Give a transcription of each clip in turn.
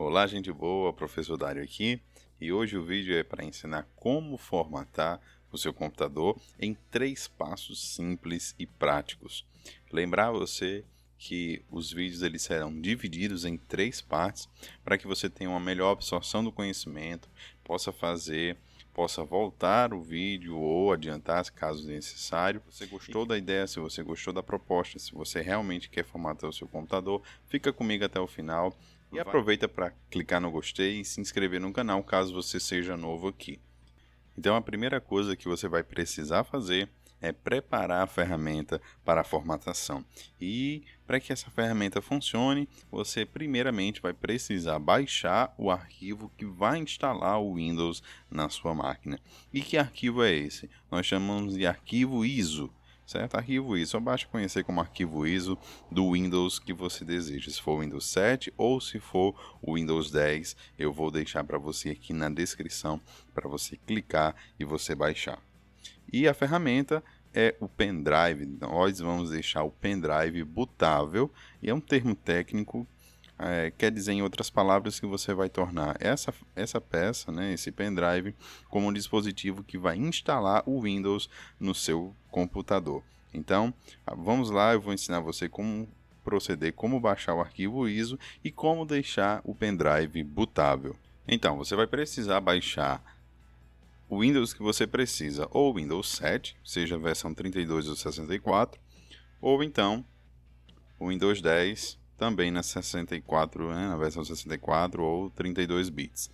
Olá, gente boa, professor Dário aqui, e hoje o vídeo é para ensinar como formatar o seu computador em 3 passos simples e práticos. Lembrar você que os vídeos eles serão divididos em 3 partes para que você tenha uma melhor absorção do conhecimento, possa voltar o vídeo ou adiantar caso necessário. Se você gostou da ideia, se você gostou da proposta, se você realmente quer formatar o seu computador, fica comigo até o final. E aproveita para clicar no gostei e se inscrever no canal caso você seja novo aqui. Então a primeira coisa que você vai precisar fazer é preparar a ferramenta para a formatação. E para que essa ferramenta funcione, você primeiramente vai precisar baixar o arquivo que vai instalar o Windows na sua máquina. E que arquivo é esse? Nós chamamos de arquivo ISO. Certo? Arquivo ISO, só basta conhecer como arquivo ISO do Windows que você deseja. Se for o Windows 7 ou se for o Windows 10, eu vou deixar para você aqui na descrição para você clicar e você baixar. E a ferramenta é o pendrive. Nós vamos deixar o pendrive bootável e é um termo técnico. Quer dizer, em outras palavras, que você vai tornar essa peça, né, esse pendrive, como um dispositivo que vai instalar o Windows no seu computador. Então, vamos lá, eu vou ensinar você como proceder, como baixar o arquivo ISO e como deixar o pendrive bootável. Então, você vai precisar baixar o Windows que você precisa, ou o Windows 7, seja a versão 32 ou 64, ou então o Windows 10, também na 64, né, na versão 64 ou 32 bits.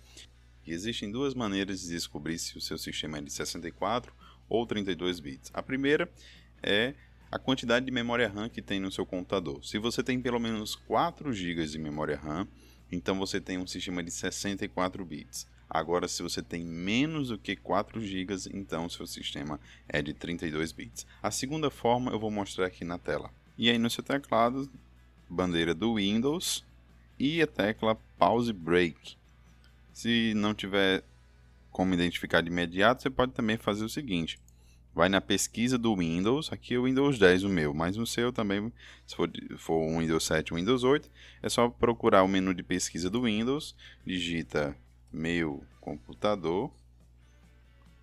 E existem duas maneiras de descobrir se o seu sistema é de 64 ou 32 bits. A primeira é a quantidade de memória RAM que tem no seu computador. Se você tem pelo menos 4 GB de memória RAM, então você tem um sistema de 64 bits. Agora, se você tem menos do que 4 GB, então seu sistema é de 32 bits. A segunda forma eu vou mostrar aqui na tela. E aí no seu teclado, bandeira do Windows e a tecla Pause Break. Se não tiver como identificar de imediato, você pode também fazer o seguinte: vai na pesquisa do Windows, aqui é o Windows 10 o meu, mas no seu também, se for um Windows 7 ou Windows 8, é só procurar o menu de pesquisa do Windows, digita meu computador,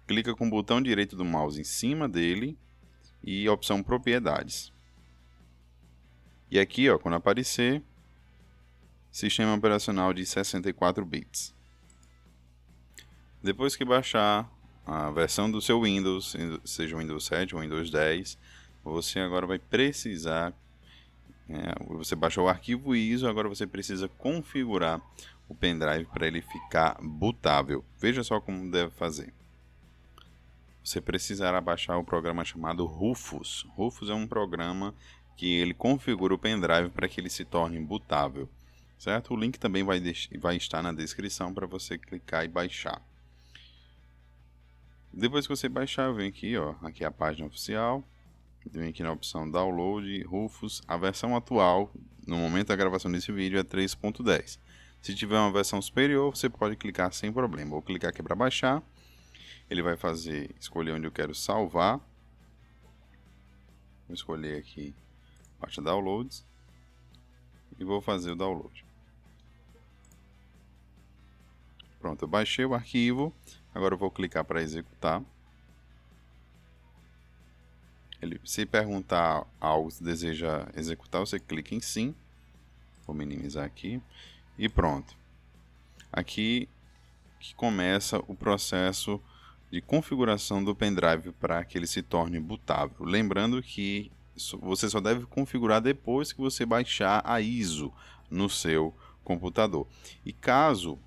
clica com o botão direito do mouse em cima dele e opção propriedades. E aqui, ó, quando aparecer, sistema operacional de 64 bits. Depois que baixar a versão do seu Windows, seja o Windows 7 ou o Windows 10, você agora vai precisar, você baixou o arquivo ISO, agora você precisa configurar o pendrive para ele ficar bootável. Veja só como deve fazer. Você precisará baixar o programa chamado Rufus. Rufus é um programa que ele configura o pendrive para que ele se torne bootável, certo? O link também vai estar na descrição para você clicar e baixar. Depois que você baixar, vem aqui, ó, aqui é a página oficial, vem aqui na opção Download Rufus. A versão atual, no momento da gravação desse vídeo, é 3.10. Se tiver uma versão superior, você pode clicar sem problema. Vou clicar aqui para baixar. Ele vai escolher onde eu quero salvar. Vou escolher aqui parte Downloads e vou fazer o download. Pronto, eu baixei o arquivo. Agora eu vou clicar para executar. Se perguntar algo que deseja executar, você clica em sim. Vou minimizar aqui. E pronto. Aqui que começa o processo de configuração do pendrive para que ele se torne bootável. Lembrando que você só deve configurar depois que você baixar a ISO no seu computador. E caso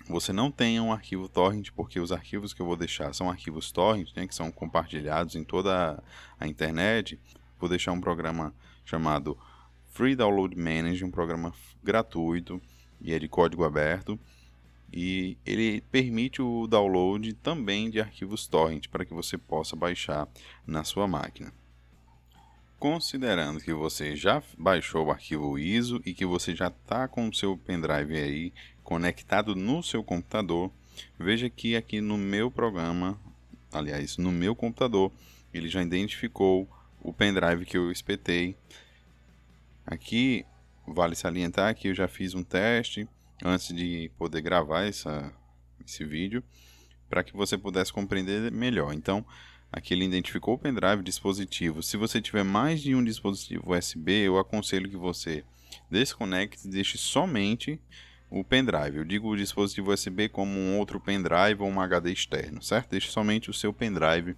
você não tenha um arquivo torrent, porque os arquivos que eu vou deixar são arquivos torrent, né, que são compartilhados em toda a internet, vou deixar um programa chamado Free Download Manager, um programa gratuito e é de código aberto. E ele permite o download também de arquivos torrent para que você possa baixar na sua máquina. Considerando que você já baixou o arquivo ISO e que você já está com o seu pendrive aí conectado no seu computador, veja que aqui no meu programa, aliás, no meu computador, ele já identificou o pendrive que eu espetei. Aqui, vale salientar que eu já fiz um teste antes de poder gravar esse vídeo, para que você pudesse compreender melhor. Então, aqui ele identificou o pendrive, dispositivo. Se você tiver mais de um dispositivo USB, eu aconselho que você desconecte e deixe somente o pendrive. Eu digo o dispositivo USB como um outro pendrive ou um HD externo, certo? Deixe somente o seu pendrive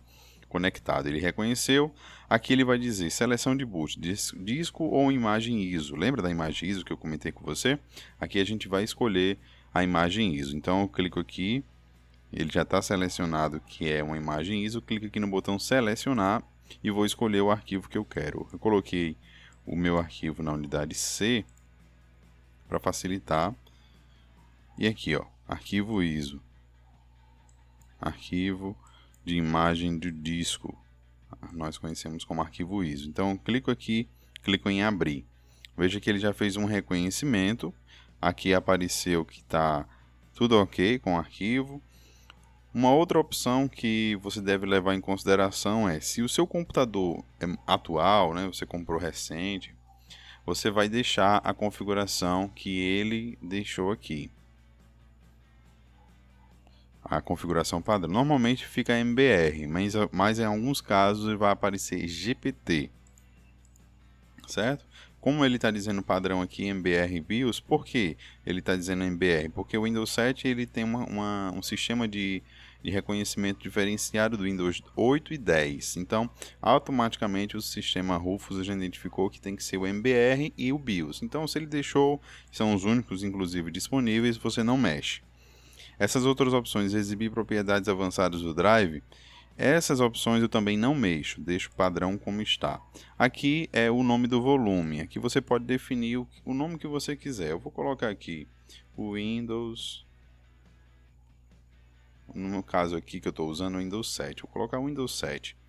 conectado. Ele reconheceu. Aqui ele vai dizer seleção de boot, disco ou imagem ISO. Lembra da imagem ISO que eu comentei com você? Aqui a gente vai escolher a imagem ISO. Então eu clico aqui, ele já está selecionado que é uma imagem ISO. Clico aqui no botão selecionar e vou escolher o arquivo que eu quero. Eu coloquei o meu arquivo na unidade C para facilitar. E aqui, ó, arquivo ISO, arquivo de imagem do disco, nós conhecemos como arquivo ISO. Então, clico aqui, clico em abrir. Veja que ele já fez um reconhecimento. Aqui apareceu que está tudo ok com o arquivo. Uma outra opção que você deve levar em consideração é, se o seu computador é atual, né, você comprou recente, você vai deixar a configuração que ele deixou aqui. A configuração padrão. Normalmente fica MBR, mas em alguns casos vai aparecer GPT, certo? Como ele está dizendo padrão aqui MBR BIOS, por que ele está dizendo MBR? Porque o Windows 7 ele tem um sistema de reconhecimento diferenciado do Windows 8 e 10. Então, automaticamente o sistema Rufus já identificou que tem que ser o MBR e o BIOS. Então, se ele deixou, são os únicos inclusive disponíveis, você não mexe. Essas outras opções, exibir propriedades avançadas do Drive, essas opções eu também não mexo, deixo o padrão como está. Aqui é o nome do volume, aqui você pode definir o nome que você quiser. Eu vou colocar aqui o Windows, no caso aqui que eu estou usando o Windows 7, vou colocar o Windows 7.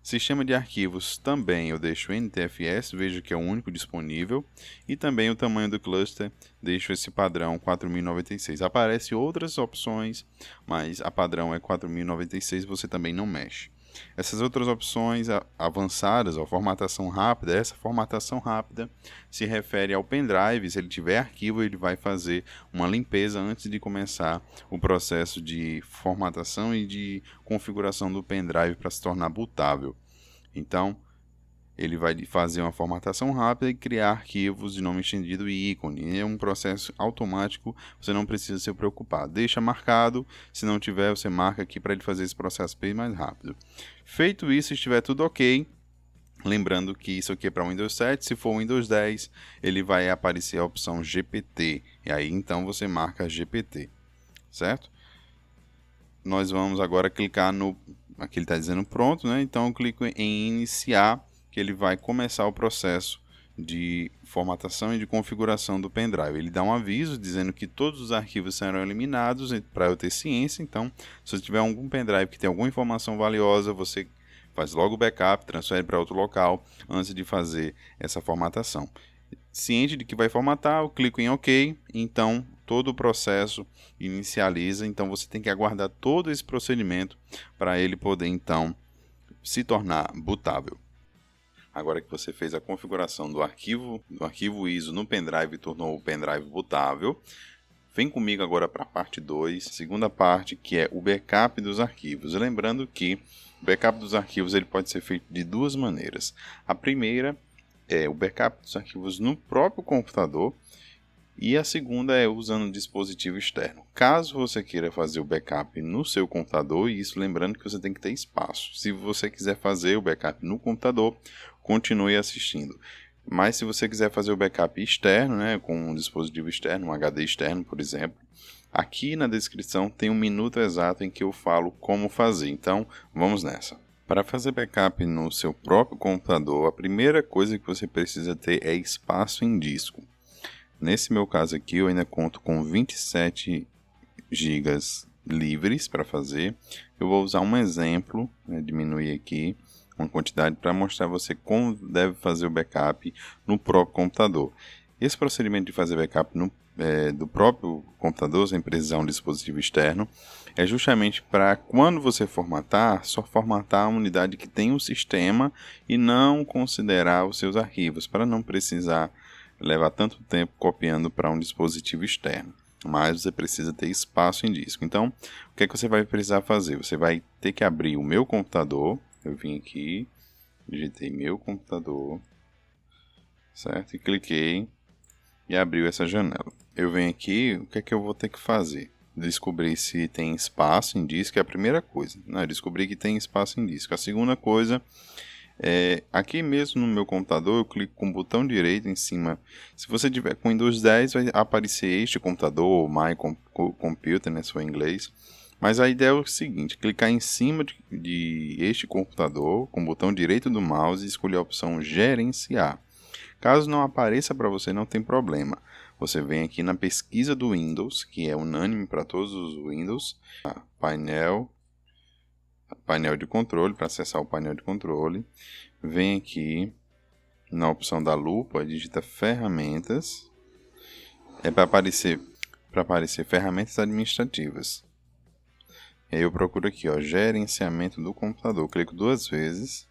Sistema de arquivos também eu deixo NTFS, vejo que é o único disponível. E também o tamanho do cluster, deixo esse padrão 4096. Aparecem outras opções, mas a padrão é 4096, você também não mexe. Essas outras opções avançadas, a formatação rápida, essa formatação rápida se refere ao pendrive. Se ele tiver arquivo, ele vai fazer uma limpeza antes de começar o processo de formatação e de configuração do pendrive para se tornar bootável. Então, ele vai fazer uma formatação rápida e criar arquivos de nome estendido e ícone. É um processo automático, você não precisa se preocupar. Deixa marcado, se não tiver, você marca aqui para ele fazer esse processo bem mais rápido. Feito isso, se estiver tudo ok, lembrando que isso aqui é para Windows 7, se for Windows 10, ele vai aparecer a opção GPT. E aí, então, você marca GPT, certo? Nós vamos agora clicar no... Aqui ele está dizendo pronto, né? Então, eu clico em iniciar, que ele vai começar o processo de formatação e de configuração do pendrive. Ele dá um aviso dizendo que todos os arquivos serão eliminados para eu ter ciência. Então, se você tiver algum pendrive que tem alguma informação valiosa, você faz logo o backup, transfere para outro local antes de fazer essa formatação. Ciente de que vai formatar, eu clico em OK, então todo o processo inicializa. Então você tem que aguardar todo esse procedimento para ele poder então se tornar bootável. Agora que você fez a configuração do arquivo ISO no pendrive e tornou o pendrive bootável, vem comigo agora para a parte 2, segunda parte, que é o backup dos arquivos. Lembrando que o backup dos arquivos ele pode ser feito de duas maneiras. A primeira é o backup dos arquivos no próprio computador e a segunda é usando um dispositivo externo. Caso você queira fazer o backup no seu computador, e isso lembrando que você tem que ter espaço. Se você quiser fazer o backup no computador, continue assistindo. Mas se você quiser fazer o backup externo, né, com um dispositivo externo, um HD externo, por exemplo, aqui na descrição tem um minuto exato em que eu falo como fazer. Então, vamos nessa. Para fazer backup no seu próprio computador, a primeira coisa que você precisa ter é espaço em disco. Nesse meu caso aqui, eu ainda conto com 27 GB livres para fazer. Eu vou usar um exemplo, né, diminuir aqui uma quantidade para mostrar a você como deve fazer o backup no próprio computador. Esse procedimento de fazer backup do próprio computador, sem precisar de um dispositivo externo, é justamente para quando você formatar, só formatar a unidade que tem o sistema e não considerar os seus arquivos, para não precisar levar tanto tempo copiando para um dispositivo externo. Mas você precisa ter espaço em disco. Então, o que é que você vai precisar fazer? Você vai ter que abrir o meu computador. Eu vim aqui, digitei meu computador, certo? E cliquei e abriu essa janela. Eu venho aqui, o que é que eu vou ter que fazer? Descobrir se tem espaço em disco é a primeira coisa. Não, eu descobri que tem espaço em disco. A segunda coisa aqui mesmo no meu computador, eu clico com o botão direito em cima. Se você tiver com Windows 10, vai aparecer este computador, ou My Computer, né, se for em inglês. Mas a ideia é o seguinte, clicar em cima de este computador, com o botão direito do mouse e escolher a opção Gerenciar. Caso não apareça para você, não tem problema. Você vem aqui na pesquisa do Windows, que é unânime para todos os Windows, painel de controle, para acessar o painel de controle. Vem aqui na opção da lupa, digita ferramentas. É para aparecer ferramentas administrativas. E aí eu procuro aqui, ó, gerenciamento do computador. Clico 2 vezes.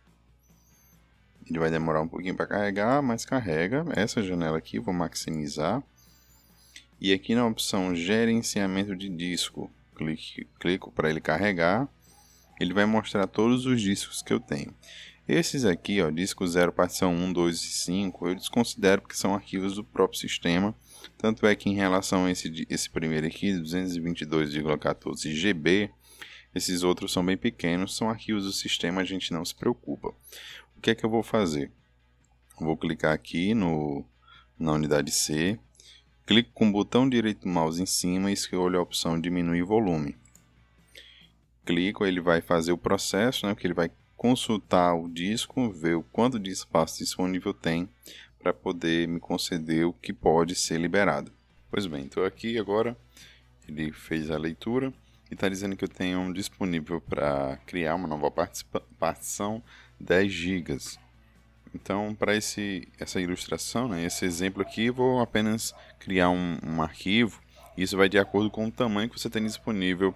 Ele vai demorar um pouquinho para carregar, mas carrega. Essa janela aqui, vou maximizar. E aqui na opção gerenciamento de disco, clico para ele carregar. Ele vai mostrar todos os discos que eu tenho. Esses aqui, ó, disco 0, partição 1, 2 e 5, eu desconsidero porque são arquivos do próprio sistema. Tanto é que em relação a esse primeiro aqui, 222,14 GB, esses outros são bem pequenos, são arquivos do sistema, a gente não se preocupa. O que é que eu vou fazer? Vou clicar aqui na unidade C, clico com o botão direito do mouse em cima e escolho a opção diminuir volume. Clico, ele vai fazer o processo, né, porque ele vai consultar o disco, ver o quanto de espaço disponível tem para poder me conceder o que pode ser liberado. Pois bem, estou aqui agora, ele fez a leitura e está dizendo que eu tenho disponível para criar uma nova partição 10 GB. Então, para essa ilustração, né, esse exemplo aqui, eu vou apenas criar um arquivo. Isso vai de acordo com o tamanho que você tem disponível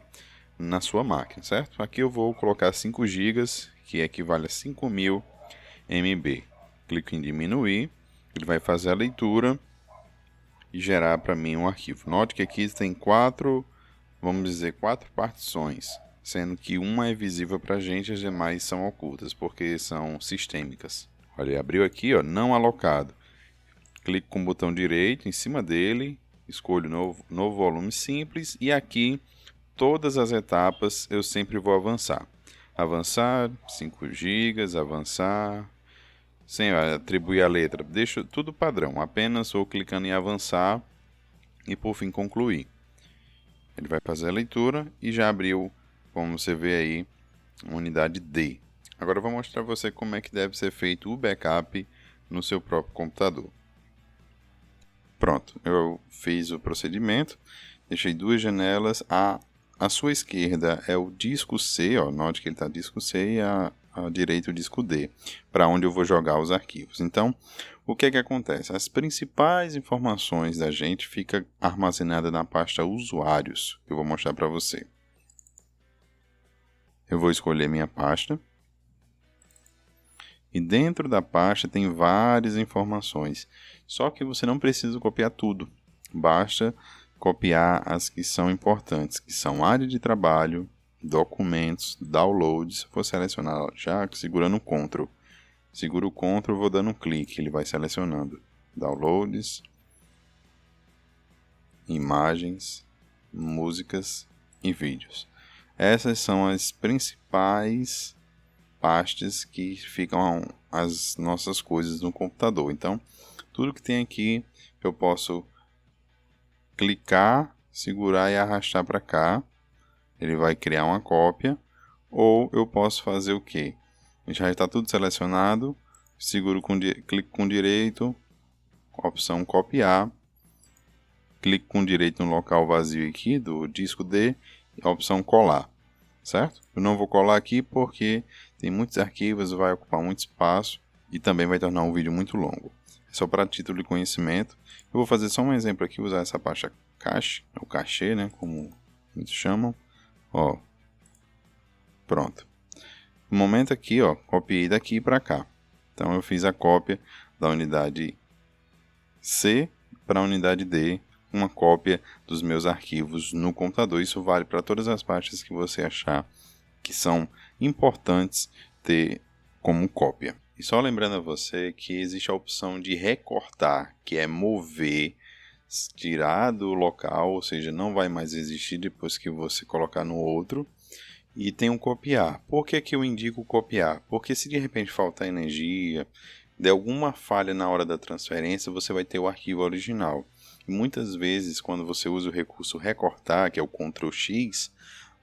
na sua máquina, certo? Aqui eu vou colocar 5 GB, que equivale a 5.000 MB. Clico em diminuir, ele vai fazer a leitura e gerar para mim um arquivo. Note que aqui tem 4 partições, sendo que uma é visível para a gente e as demais são ocultas, porque são sistêmicas. Olha, abriu aqui, ó, não alocado. Clico com o botão direito em cima dele, escolho novo volume simples e aqui todas as etapas eu sempre vou avançar. Avançar, 5 GB, avançar, sem atribuir a letra. Deixo tudo padrão, apenas vou clicando em avançar e por fim concluir. Ele vai fazer a leitura e já abriu, como você vê aí, a unidade D. Agora eu vou mostrar para você como é que deve ser feito o backup no seu próprio computador. Pronto, eu fiz o procedimento, deixei 2 janelas, à sua esquerda é o disco C, ó, note que ele está disco C e à direita o disco D, para onde eu vou jogar os arquivos. Então, o que é que acontece? As principais informações da gente ficam armazenadas na pasta usuários, que eu vou mostrar para você. Eu vou escolher minha pasta. E dentro da pasta tem várias informações, só que você não precisa copiar tudo, basta copiar as que são importantes, que são área de trabalho, documentos, downloads. Vou selecionar já segurando o Ctrl. Seguro o Ctrl, vou dando um clique, ele vai selecionando downloads, imagens, músicas e vídeos. Essas são as principais pastas que ficam as nossas coisas no computador. Então, tudo que tem aqui eu posso clicar, segurar e arrastar para cá. Ele vai criar uma cópia. Ou eu posso fazer o quê? Já está tudo selecionado. Clico com direito, opção copiar. Clico com direito no local vazio aqui do disco D, opção colar. Certo? Eu não vou colar aqui porque tem muitos arquivos, vai ocupar muito espaço e também vai tornar um vídeo muito longo. É só para título de conhecimento. Eu vou fazer só um exemplo aqui, usar essa pasta cache, ou cachê, né, como muitos chamam. Ó, pronto. No momento aqui, ó, copiei daqui para cá. Então eu fiz a cópia da unidade C para a unidade D, uma cópia dos meus arquivos no computador. Isso vale para todas as pastas que você achar que são importantes ter como cópia. E só lembrando a você que existe a opção de recortar, que é mover, tirar do local, ou seja, não vai mais existir depois que você colocar no outro. E tem um copiar. Por que eu indico copiar? Porque se de repente faltar energia, der alguma falha na hora da transferência, você vai ter o arquivo original. E muitas vezes, quando você usa o recurso recortar, que é o Ctrl X,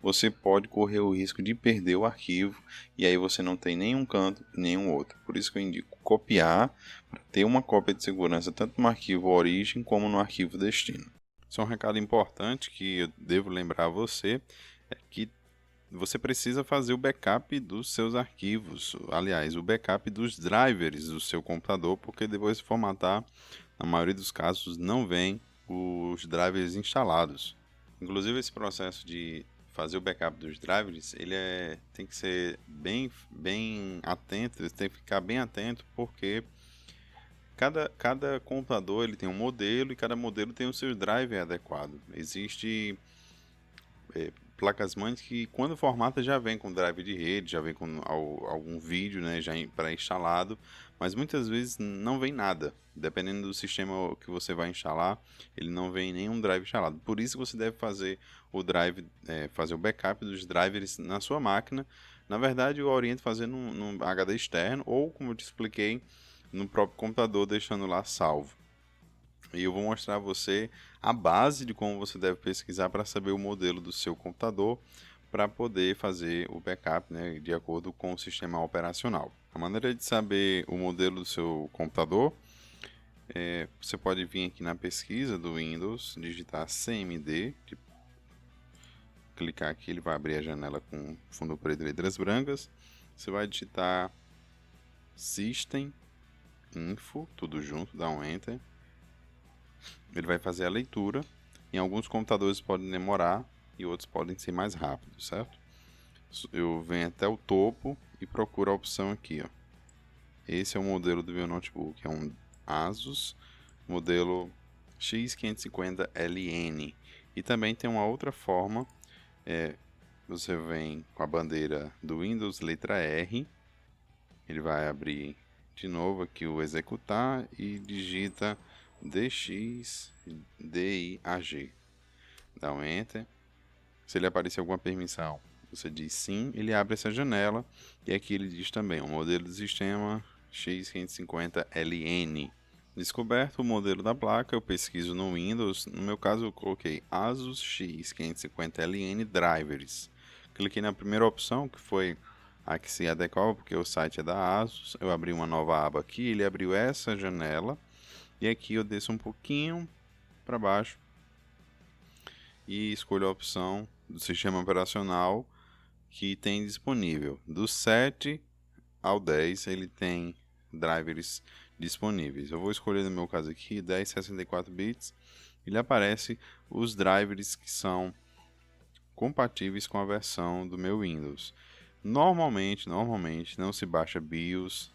você pode correr o risco de perder o arquivo e aí você não tem nenhum canto e nenhum outro. Por isso que eu indico copiar para ter uma cópia de segurança tanto no arquivo origem como no arquivo destino. Só um recado importante que eu devo lembrar a você é que você precisa fazer o backup dos seus arquivos, aliás, o backup dos drivers do seu computador, porque depois de formatar, na maioria dos casos, não vem os drivers instalados. Inclusive, esse processo de fazer o backup dos drivers, tem que ser bem atento, você tem que ficar bem atento, porque cada computador ele tem um modelo e cada modelo tem o seu driver adequado. Existe placas-mães que quando formata já vem com drive de rede, já vem com algum vídeo, né, já pré-instalado, mas muitas vezes não vem nada. Dependendo do sistema que você vai instalar, ele não vem nenhum drive instalado. Por isso você deve fazer fazer o backup dos drivers na sua máquina. Na verdade, eu oriento fazer num HD externo ou, como eu te expliquei, no próprio computador, deixando lá salvo. E eu vou mostrar a você a base de como você deve pesquisar para saber o modelo do seu computador para poder fazer o backup, né, de acordo com o sistema operacional. A maneira de saber o modelo do seu computador, você pode vir aqui na pesquisa do Windows, digitar CMD, clicar aqui, ele vai abrir a janela com fundo preto e letras brancas. Você vai digitar System Info, tudo junto, dá um Enter. Ele vai fazer a leitura. Em alguns computadores podem demorar e outros podem ser mais rápidos, certo? Eu venho até o topo e procuro a opção aqui, ó. Esse é o modelo do meu notebook, é um Asus modelo X550LN. E também tem uma outra forma, você vem com a bandeira do Windows, letra R, ele vai abrir de novo aqui o executar e digita DXDIAG. Dá um Enter. Se ele aparecer alguma permissão, você diz sim, ele abre essa janela e aqui ele diz também o modelo do sistema X550LN. Descoberto o modelo da placa, eu pesquiso no Windows. No meu caso, eu coloquei Asus X550LN Drivers. Cliquei na primeira opção, que foi a que se adequava, porque o site é da Asus. Eu abri uma nova aba aqui, ele abriu essa janela. E aqui eu desço um pouquinho para baixo e escolho a opção do sistema operacional que tem disponível. Do 7 ao 10 ele tem drivers disponíveis. Eu vou escolher no meu caso aqui 1064 bits. Ele aparece os drivers que são compatíveis com a versão do meu Windows. Normalmente não se baixa BIOS,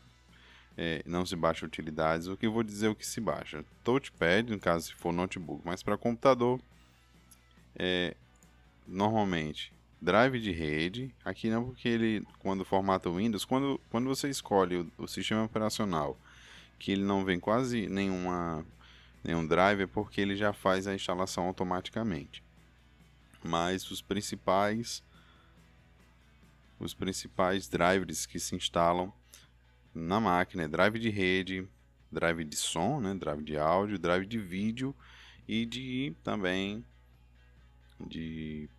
não se baixa utilidades. O que eu vou dizer o que se baixa? Touchpad, no caso se for notebook, mas para computador, normalmente drive de rede. Aqui não, porque ele, quando formata o Windows, quando você escolhe o sistema operacional, que ele não vem quase nenhum drive, é porque ele já faz a instalação automaticamente. Mas os principais drivers que se instalam na máquina é drive de rede, drive de som, né, drive de áudio, drive de vídeo e também de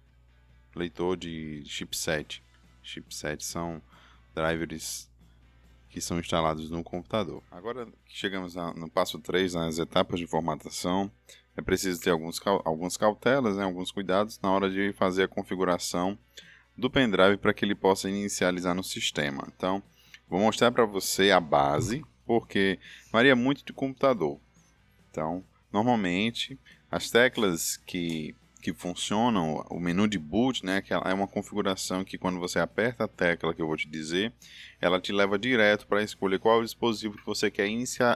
leitor de chipset. Chipset são drivers que são instalados no computador. Agora que chegamos no passo 3, nas etapas de formatação, é preciso ter algumas cautelas, né, alguns cuidados na hora de fazer a configuração do pendrive para que ele possa inicializar no sistema. Então, vou mostrar para você a base, porque varia muito de computador. Então, normalmente, as teclas que funcionam, o menu de boot, né, que é uma configuração que quando você aperta a tecla que eu vou te dizer, ela te leva direto para escolher qual é o dispositivo que você quer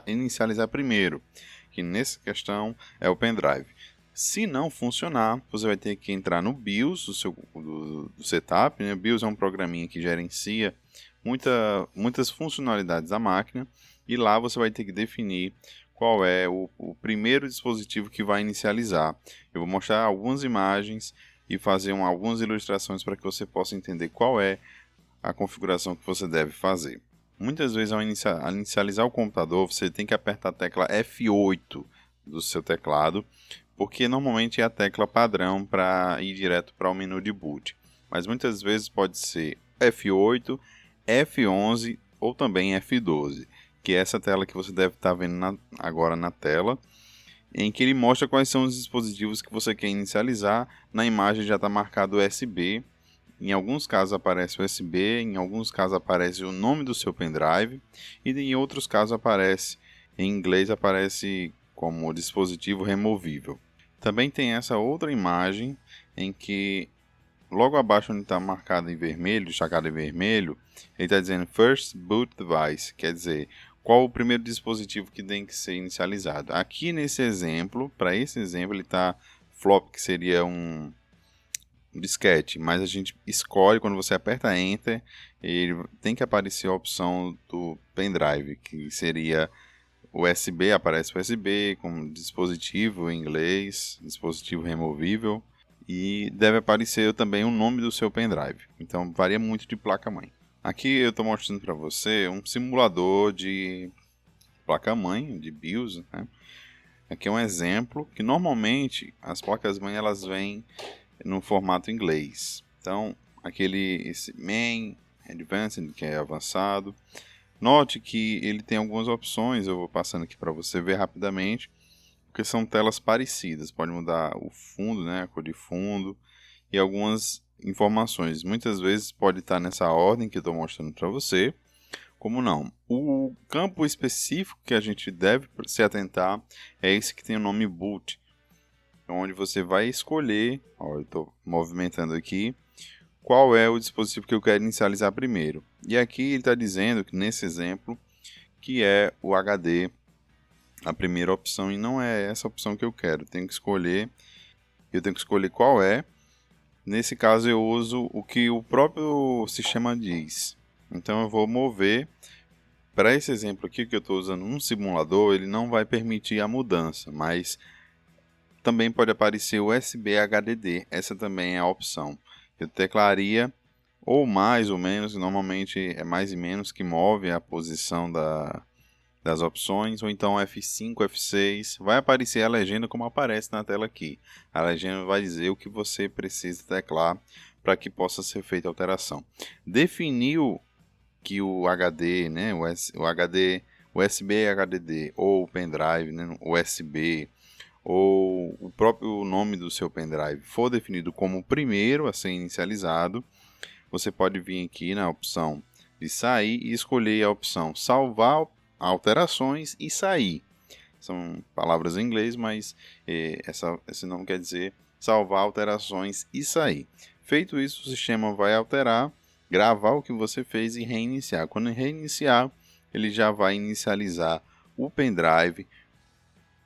inicializar primeiro. que nessa questão é o pendrive. Se não funcionar, você vai ter que entrar no BIOS do setup, né? BIOS é um programinha que gerencia muitas funcionalidades da máquina, e lá você vai ter que definir qual é o primeiro dispositivo que vai inicializar. Eu vou mostrar algumas imagens e fazer algumas ilustrações para que você possa entender qual é a configuração que você deve fazer. Muitas vezes, ao inicializar o computador, você tem que apertar a tecla F8 do seu teclado, porque normalmente é a tecla padrão para ir direto para o menu de boot. Mas muitas vezes pode ser F8, F11 ou também F12, que é essa tela que você deve estar vendo agora na tela, em que ele mostra quais são os dispositivos que você quer inicializar. Na imagem já está marcado USB, em alguns casos aparece USB, em alguns casos aparece o nome do seu pendrive, e em outros casos aparece, em inglês aparece como dispositivo removível. Também tem essa outra imagem em que logo abaixo onde está marcado em vermelho, destacado em vermelho, ele está dizendo First Boot Device, quer dizer, qual o primeiro dispositivo que tem que ser inicializado. Aqui nesse exemplo, para esse exemplo, ele está flop, que seria um disquete, mas a gente escolhe, quando você aperta Enter, ele tem que aparecer a opção do pendrive, que seria USB, aparece USB como dispositivo em inglês, dispositivo removível, e deve aparecer também o nome do seu pendrive. Então varia muito de placa-mãe. Aqui eu estou mostrando para você um simulador de placa-mãe, de BIOS, né? Aqui é um exemplo que normalmente as placas-mãe elas vêm no formato inglês. Então, esse Main, Advanced, que é avançado. Note que ele tem algumas opções, eu vou passando aqui para você ver rapidamente, porque são telas parecidas. Pode mudar o fundo, né, a cor de fundo e algumas informações. Muitas vezes pode estar nessa ordem que eu estou mostrando para você, como não. O campo específico que a gente deve se atentar é esse que tem o nome boot, onde você vai escolher, eu estou movimentando aqui, qual é o dispositivo que eu quero inicializar primeiro. E aqui ele está dizendo que nesse exemplo que é o HD a primeira opção, e não é essa opção que eu quero. Eu tenho que escolher qual é. Nesse caso eu uso o que o próprio sistema diz. Então eu vou mover. Para esse exemplo aqui que eu estou usando um simulador, ele não vai permitir a mudança, mas também pode aparecer o USB HDD, essa também é a opção. Eu teclaria ou mais ou menos, normalmente é mais e menos que move a posição das opções, ou então F5, F6, vai aparecer a legenda como aparece na tela aqui. A legenda vai dizer o que você precisa teclar para que possa ser feita a alteração. Definiu que o HD, né, o HD, USB HDD ou o pendrive, né, USB, ou o próprio nome do seu pendrive for definido como o primeiro a ser inicializado, você pode vir aqui na opção de sair e escolher a opção salvar alterações e sair. São palavras em inglês, mas esse nome quer dizer salvar alterações e sair. Feito isso, o sistema vai alterar, gravar o que você fez e reiniciar. Quando reiniciar, ele já vai inicializar o pendrive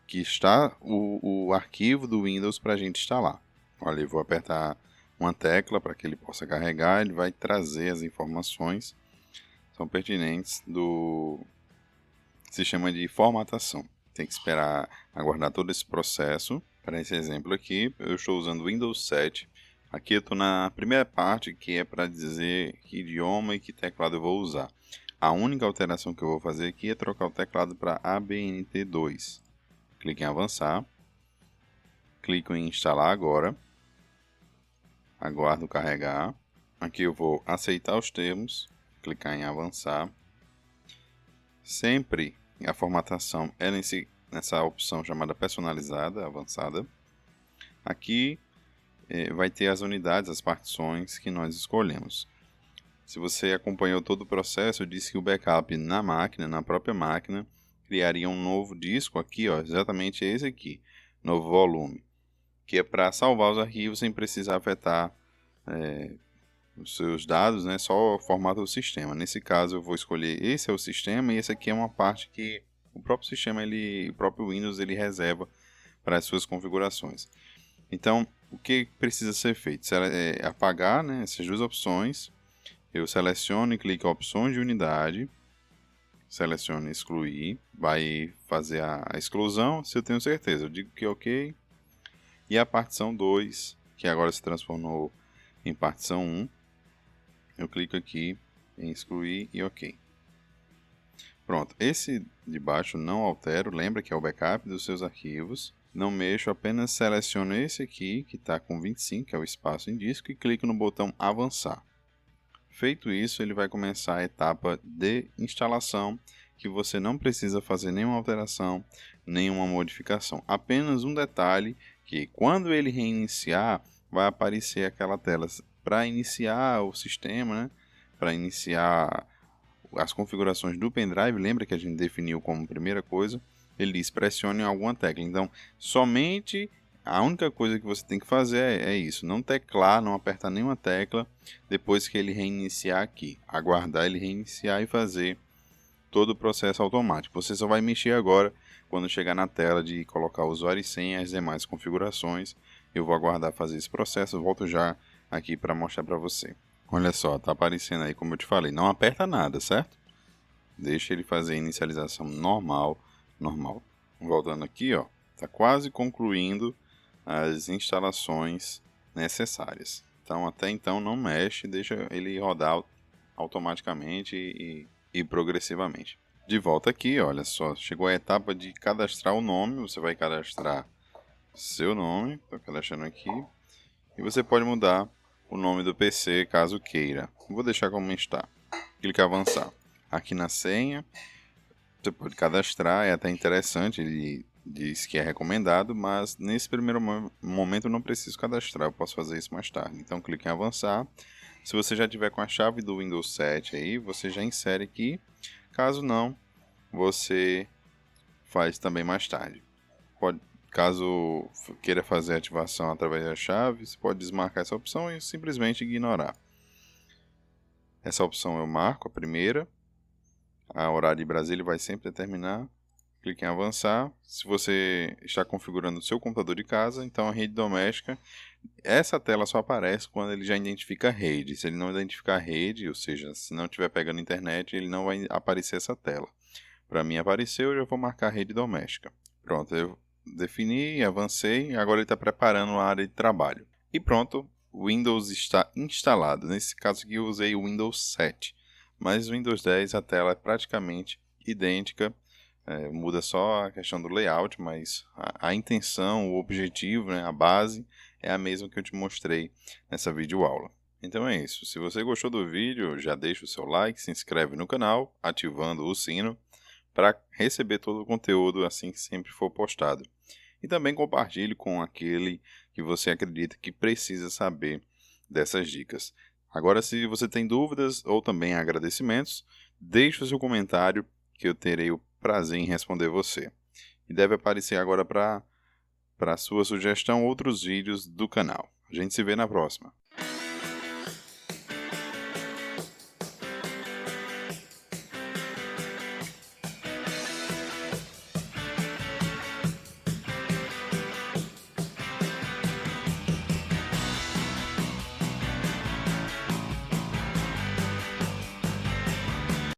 que está o arquivo do Windows para a gente instalar. Olha, eu vou apertar uma tecla para que ele possa carregar, ele vai trazer as informações que são pertinentes do sistema de formatação. Tem que esperar aguardar todo esse processo. Para esse exemplo aqui, eu estou usando o Windows 7. Aqui eu estou na primeira parte, que é para dizer que idioma e que teclado eu vou usar. A única alteração que eu vou fazer aqui é trocar o teclado para ABNT2. Clique em avançar, clico em instalar agora, aguardo carregar, aqui eu vou aceitar os termos, clicar em avançar, sempre a formatação é nessa opção chamada personalizada, avançada, aqui vai ter as unidades, as partições que nós escolhemos. Se você acompanhou todo o processo, eu disse que o backup na própria máquina, criaria um novo disco aqui, exatamente esse aqui, novo volume, que é para salvar os arquivos sem precisar afetar os seus dados, né, só o formato do sistema. Nesse caso eu vou escolher esse é o sistema e esse aqui é uma parte que o próprio sistema, o próprio Windows, ele reserva para as suas configurações. Então, o que precisa ser feito? É apagar, né, essas duas opções. Eu seleciono e clico em opções de unidade. Seleciono excluir. Vai fazer a exclusão, se eu tenho certeza. Eu digo que ok. E a partição 2, que agora se transformou em partição 1. Eu clico aqui em excluir e ok. Pronto, esse de baixo não altero, lembra que é o backup dos seus arquivos. Não mexo, apenas seleciono esse aqui, que está com 25, que é o espaço em disco, e clico no botão avançar. Feito isso, ele vai começar a etapa de instalação, que você não precisa fazer nenhuma alteração, nenhuma modificação. Apenas um detalhe, que quando ele reiniciar, vai aparecer aquela tela para iniciar o sistema, né? Para iniciar as configurações do pendrive. Lembra que a gente definiu como primeira coisa? Ele diz pressione alguma tecla. Então, somente a única coisa que você tem que fazer é isso. Não teclar, não apertar nenhuma tecla depois que ele reiniciar aqui. Aguardar ele reiniciar e fazer todo o processo automático. Você só vai mexer agora quando chegar na tela de colocar o usuário e senha e as demais configurações. Eu vou aguardar fazer esse processo. Eu volto já aqui para mostrar para você. Olha só, tá aparecendo aí como eu te falei. Não aperta nada, certo? Deixa ele fazer a inicialização normal. Voltando aqui, ó, tá quase concluindo as instalações necessárias. Então, até então não mexe, deixa ele rodar automaticamente e progressivamente. De volta aqui, olha só, chegou a etapa de cadastrar o nome. Você vai cadastrar seu nome, estou cadastrando aqui, e você pode mudar o nome do PC caso queira. Vou deixar como está. Clique em avançar. Aqui na senha, você pode cadastrar, é até interessante, ele diz que é recomendado, mas nesse primeiro momento eu não preciso cadastrar, eu posso fazer isso mais tarde. Então clique em avançar. Se você já tiver com a chave do Windows 7 aí, você já insere aqui. Caso não, você faz também mais tarde. Caso queira fazer a ativação através da chave, você pode desmarcar essa opção e simplesmente ignorar. Essa opção eu marco, a primeira. A horário de Brasília vai sempre determinar. Clique em avançar. Se você está configurando o seu computador de casa, então a rede doméstica, essa tela só aparece quando ele já identifica a rede. Se ele não identificar a rede, ou seja, se não estiver pegando internet, ele não vai aparecer essa tela. Para mim apareceu, eu já vou marcar a rede doméstica. Pronto, eu defini, avancei, agora ele está preparando a área de trabalho. E pronto, o Windows está instalado. Nesse caso aqui eu usei o Windows 7. Mas o Windows 10 a tela é praticamente idêntica, muda só a questão do layout, mas a intenção, o objetivo, né, a base é a mesma que eu te mostrei nessa videoaula. Então é isso, se você gostou do vídeo, já deixa o seu like, se inscreve no canal, ativando o sino para receber todo o conteúdo assim que sempre for postado. E também compartilhe com aquele que você acredita que precisa saber dessas dicas. Agora, se você tem dúvidas ou também agradecimentos, deixe o seu comentário que eu terei o prazer em responder você. E deve aparecer agora para sua sugestão outros vídeos do canal. A gente se vê na próxima.